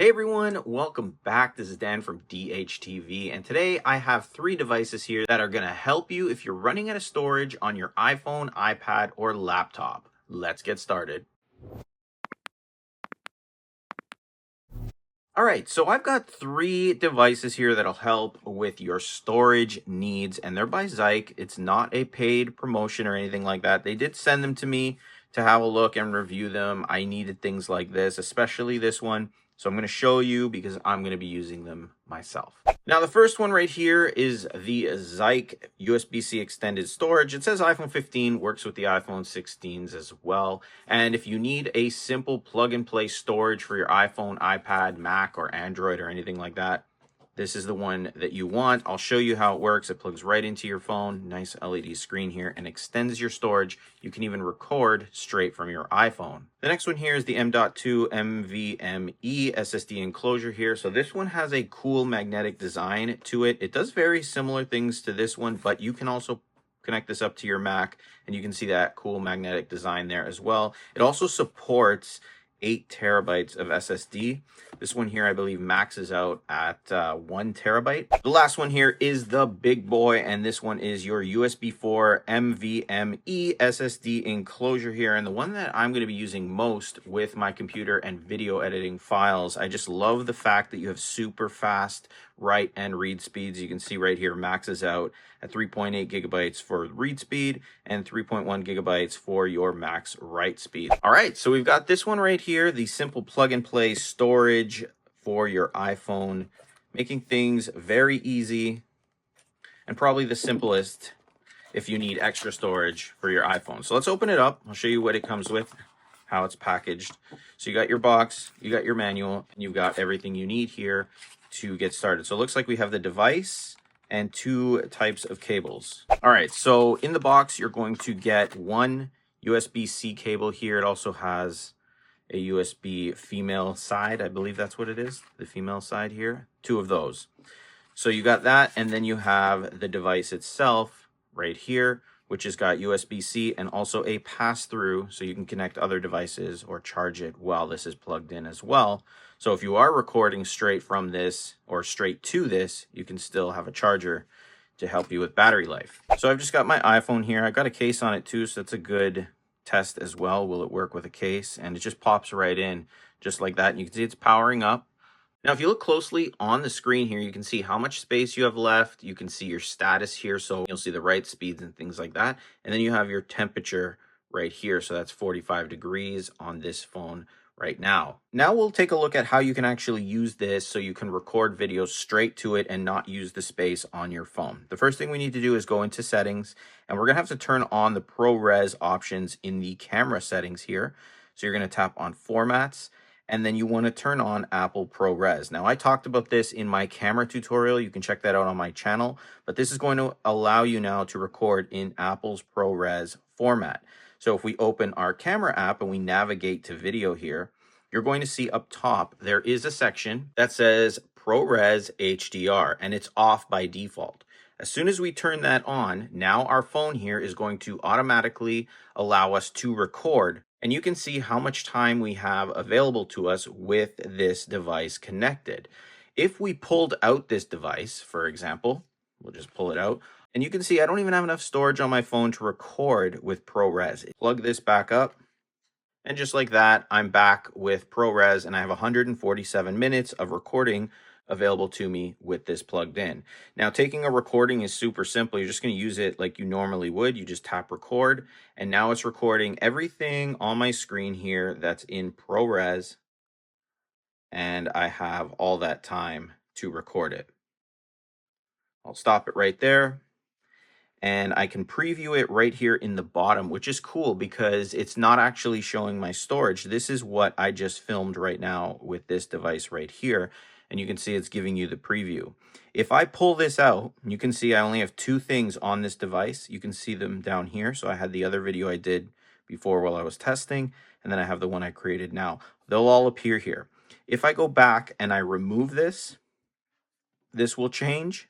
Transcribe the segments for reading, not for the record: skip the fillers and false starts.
Hey everyone, welcome back. This is Dan from DHTV, and today I have three devices here that are going to help you if you're running out of storage on your iPhone, iPad, or laptop. Let's get started. All right, so I've got three devices here that'll help with your storage needs, and they're by Zike. It's not a paid promotion or anything like that. They did send them to me to have a look and review them. I needed things like this, especially this one. So I'm going to show you because I'm going to be using them myself. Now, the first one right here is the Zike USB-C extended storage. It says iPhone 15 works with the iPhone 16s as well. And if you need a simple plug and play storage for your iPhone, iPad, Mac, or Android, or anything like that, this is the one that you want. I'll show you how it works. It plugs right into your phone. Nice LED screen here and extends your storage. You can even record straight from your iPhone. The next one here is the M.2 NVMe SSD enclosure here. So this one has a cool magnetic design to it. It does very similar things to this one, but you can also connect this up to your Mac and you can see that cool magnetic design there as well. It also supports 8 terabytes of SSD. This one here, I believe, maxes out at 1 terabyte. The last one here is the big boy, and this one is your USB 4 NVMe SSD enclosure here. And the one that I'm going to be using most with my computer and video editing files. I just love the fact that you have super fast write and read speeds. You can see right here maxes out at 3.8 gigabytes for read speed and 3.1 gigabytes for your max write speed. All right, so we've got this one right here, the simple plug and play storage for your iPhone, making things very easy and probably the simplest if you need extra storage for your iPhone. So let's open it up. I'll show you what it comes with, how it's packaged. So you got your box, you got your manual, and you've got everything you need here to get started. So it looks like we have the device and 2 types of cables. All right, so in the box, you're going to get one USB-C cable here. It also has a USB female side. I believe that's what it is, the female side here. 2 of those. So you got that, and then you have the device itself right here, which has got USB-C and also a pass-through, so you can connect other devices or charge it while this is plugged in as well. So if you are recording straight from this or straight to this, you can still have a charger to help you with battery life. So I've just got my iPhone here. I got a case on it too, so that's a good test as well. Will it work with a case? And it just pops right in just like that. And you can see it's powering up. Now, if you look closely on the screen here, you can see how much space you have left. You can see your status here, so you'll see the write speeds and things like that. And then you have your temperature right here, so that's 45 degrees on this phone right now. Now we'll take a look at how you can actually use this so you can record videos straight to it and not use the space on your phone. The first thing we need to do is go into settings, and we're gonna have to turn on the ProRes options in the camera settings here. So you're gonna tap on formats, and then you want to turn on Apple ProRes. Now, I talked about this in my camera tutorial. You can check that out on my channel, but this is going to allow you now to record in Apple's ProRes format. So if we open our camera app and we navigate to video here, you're going to see up top, there is a section that says ProRes HDR, and it's off by default. As soon as we turn that on, now our phone here is going to automatically allow us to record. And you can see how much time we have available to us with this device connected. If we pulled out this device, for example, we'll just pull it out, and you can see I don't even have enough storage on my phone to record with ProRes. Plug this back up, and just like that, I'm back with ProRes, and I have 147 minutes of recording available to me with this plugged in. Now, taking a recording is super simple. You're just going to use it like you normally would. You just tap record, and now it's recording everything on my screen here that's in ProRes, and I have all that time to record it. I'll stop it right there. And I can preview it right here in the bottom, which is cool because it's not actually showing my storage. This is what I just filmed right now with this device right here. And you can see it's giving you the preview. If I pull this out, you can see I only have 2 things on this device. You can see them down here. So I had the other video I did before while I was testing, and then I have the one I created now. They'll all appear here. If I go back and I remove this, this will change.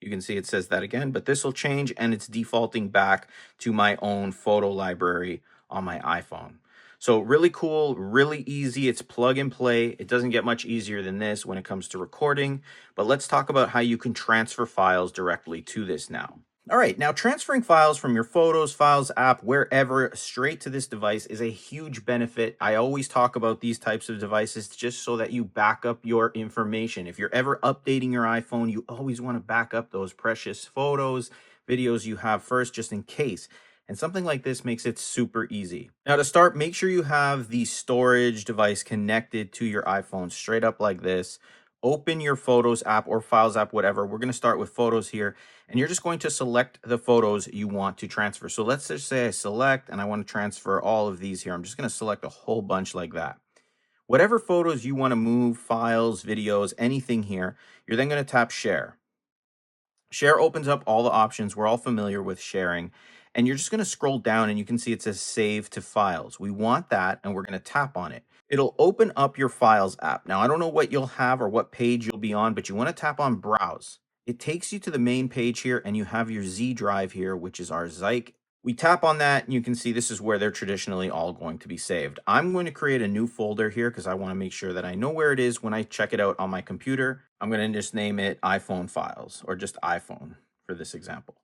You can see it says that again, but this will change and it's defaulting back to my own photo library on my iPhone. So really cool, really easy. It's plug and play. It doesn't get much easier than this when it comes to recording, but let's talk about how you can transfer files directly to this now. All right, now transferring files from your Photos, Files app, wherever, straight to this device is a huge benefit. I always talk about these types of devices just so that you back up your information. If you're ever updating your iPhone, you always want to back up those precious photos, videos you have first, just in case. And something like this makes it super easy. Now to start, make sure you have the storage device connected to your iPhone straight up like this. Open your Photos app or Files app, whatever. We're going to start with Photos here, and you're just going to select the photos you want to transfer. So let's just say I select and I want to transfer all of these here. I'm just going to select a whole bunch like that. Whatever photos you want to move, files, videos, anything here, you're then going to tap Share. Share opens up all the options. We're all familiar with sharing. And you're just going to scroll down and you can see it says Save to Files. We want that, and we're going to tap on it. It'll open up your Files app. Now, I don't know what you'll have or what page you'll be on, but you want to tap on Browse. It takes you to the main page here, and you have your Z drive here, which is our Zike. We tap on that, and you can see this is where they're traditionally all going to be saved. I'm going to create a new folder here because I want to make sure that I know where it is when I check it out on my computer. I'm going to just name it iPhone Files, or just iPhone for this example.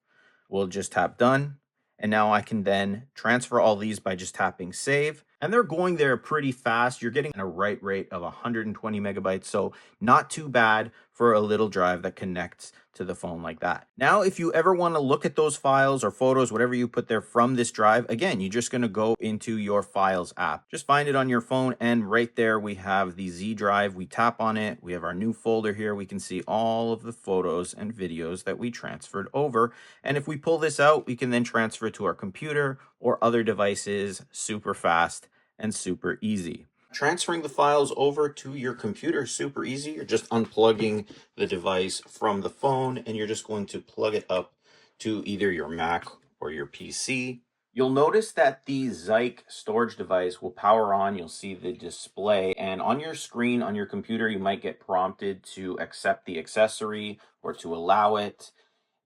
We'll just tap Done. And now I can then transfer all these by just tapping Save. And they're going there pretty fast. You're getting a write rate of 120 megabytes. So not too bad for a little drive that connects to the phone like that. Now, if you ever want to look at those files or photos, whatever you put there from this drive, again, you're just going to go into your Files app. Just find it on your phone, and right there we have the Z drive. We tap on it. We have our new folder here. We can see all of the photos and videos that we transferred over. And if we pull this out, we can then transfer it to our computer or other devices super fast and super easy. Transferring the files over to your computer is super easy. You're just unplugging the device from the phone, and you're just going to plug it up to either your Mac or your PC. You'll notice that the Zike storage device will power on. You'll see the display, and on your screen on your computer, you might get prompted to accept the accessory or to allow it.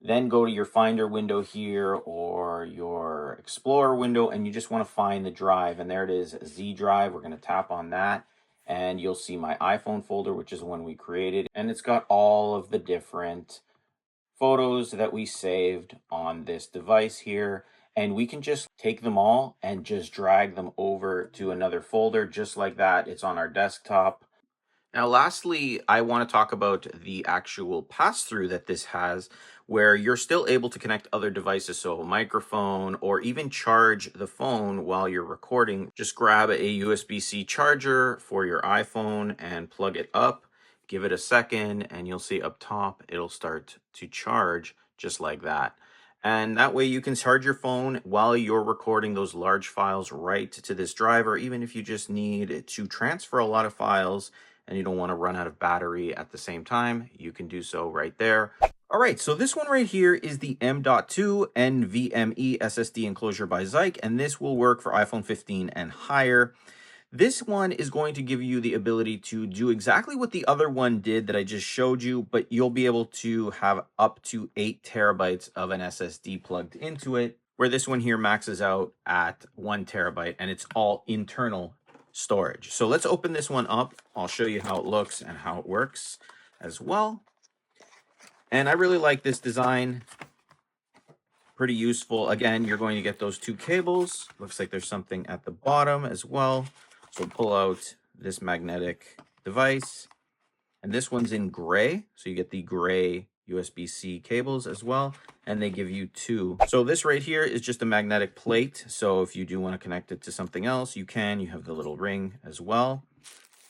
Then go to your Finder window here or your Explorer window, and you just want to find the drive. And there it is, Z drive. We're going to tap on that, and you'll see my iPhone folder, which is the one we created. And it's got all of the different photos that we saved on this device here. And we can just take them all and just drag them over to another folder just like that. It's on our desktop. Now, lastly, I want to talk about the actual pass-through that this has, where you're still able to connect other devices, so a microphone, or even charge the phone while you're recording. Just grab a USB-C charger for your iPhone and plug it up. Give it a second, and you'll see up top, it'll start to charge just like that. And that way you can charge your phone while you're recording those large files right to this drive, or even if you just need to transfer a lot of files and you don't want to run out of battery at the same time, you can do so right there. All right, so this one right here is the M.2 NVMe SSD enclosure by Zike, and this will work for iPhone 15 and higher. This one is going to give you the ability to do exactly what the other one did that I just showed you, but you'll be able to have up to 8 terabytes of an SSD plugged into it, where this one here maxes out at 1 terabyte, and it's all internal storage. So let's open this one up. I'll show you how it looks and how it works as well. And I really like this design. Pretty useful. Again, you're going to get those 2 cables. Looks like there's something at the bottom as well. So pull out this magnetic device. And this one's in gray. So you get the gray USB-C cables as well. And they give you 2. So this right here is just a magnetic plate. So if you do want to connect it to something else, you can. You have the little ring as well.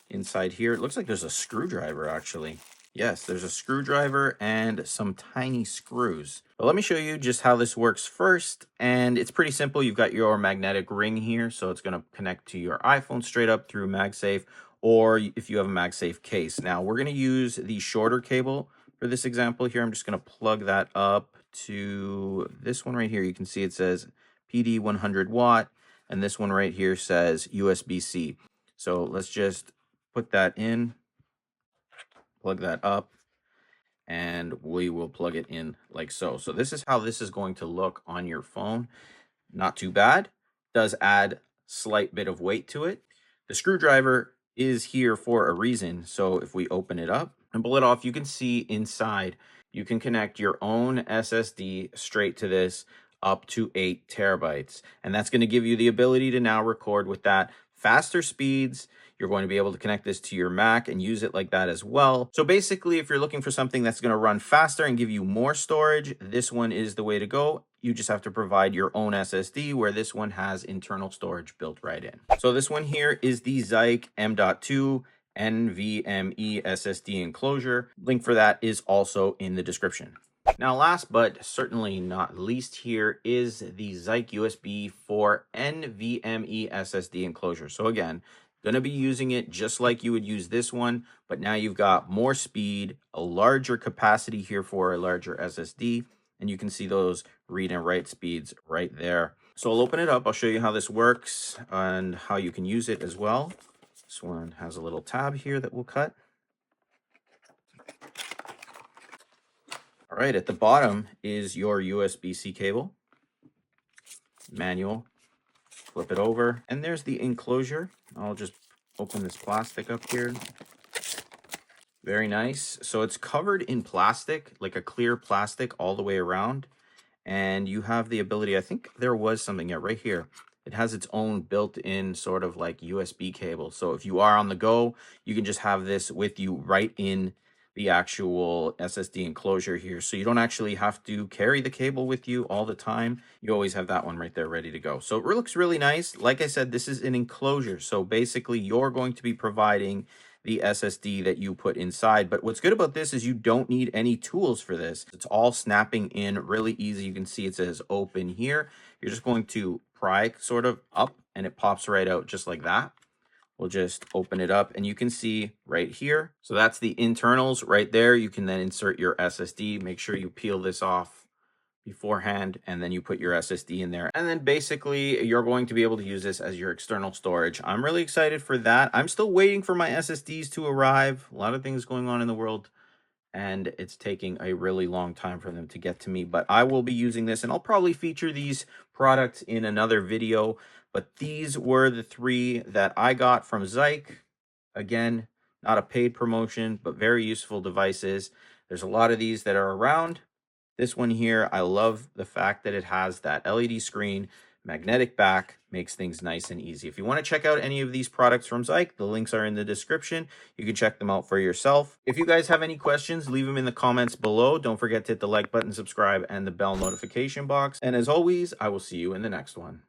Inside here, it looks like there's a screwdriver actually. Yes, there's a screwdriver and some tiny screws. But let me show you just how this works first. And it's pretty simple. You've got your magnetic ring here. So it's going to connect to your iPhone straight up through MagSafe, or if you have a MagSafe case. Now we're going to use the shorter cable for this example here. I'm just going to plug that up to this one right here. You can see it says PD 100 watt. And this one right here says USB-C. So let's just put that in, plug that up, and we will plug it in like so. So this is how this is going to look on your phone. Not too bad. Does add slight bit of weight to it. The screwdriver is here for a reason. So if we open it up and pull it off, you can see inside, you can connect your own SSD straight to this up to 8 terabytes. And that's going to give you the ability to now record with that faster speeds. You're going to be able to connect this to your Mac and use it like that as well. So basically, if you're looking for something that's going to run faster and give you more storage, this one is the way to go. You just have to provide your own SSD, where this one has internal storage built right in. So this one here is the Zike M.2 NVMe SSD enclosure. Link for that is also in the description. Now, last but certainly not least here is the Zike USB 4 NVMe SSD enclosure. So again, going to be using it just like you would use this one, but now you've got more speed, a larger capacity here for a larger SSD, and you can see those read and write speeds right there. So I'll open it up. I'll show you how this works and how you can use it as well. This one has a little tab here that we'll cut. All right, at the bottom is your USB-C cable, manual, flip it over, and there's the enclosure. I'll just open this plastic up here. Very nice. So it's covered in plastic, like a clear plastic all the way around. And you have the ability, I think there was something right here. It has its own built-in sort of like USB cable. So if you are on the go, you can just have this with you right in the actual SSD enclosure here. So you don't actually have to carry the cable with you all the time. You always have that one right there ready to go. So it looks really nice. Like I said, this is an enclosure. So basically you're going to be providing the SSD that you put inside. But what's good about this is you don't need any tools for this. It's all snapping in really easy. You can see it says open here. You're just going to pry sort of up and it pops right out just like that. We'll just open it up and you can see right here. So that's the internals right there. You can then insert your SSD. Make sure you peel this off beforehand and then you put your SSD in there. And then basically you're going to be able to use this as your external storage. I'm really excited for that. I'm still waiting for my SSDs to arrive. A lot of things going on in the world and it's taking a really long time for them to get to me, but I will be using this and I'll probably feature these products in another video. But these were the 3 that I got from Zike. Again, not a paid promotion, but very useful devices. There's a lot of these that are around. This one here, I love the fact that it has that LED screen, magnetic back, makes things nice and easy. If you want to check out any of these products from Zike, the links are in the description. You can check them out for yourself. If you guys have any questions, leave them in the comments below. Don't forget to hit the like button, subscribe, and the bell notification box. And as always, I will see you in the next one.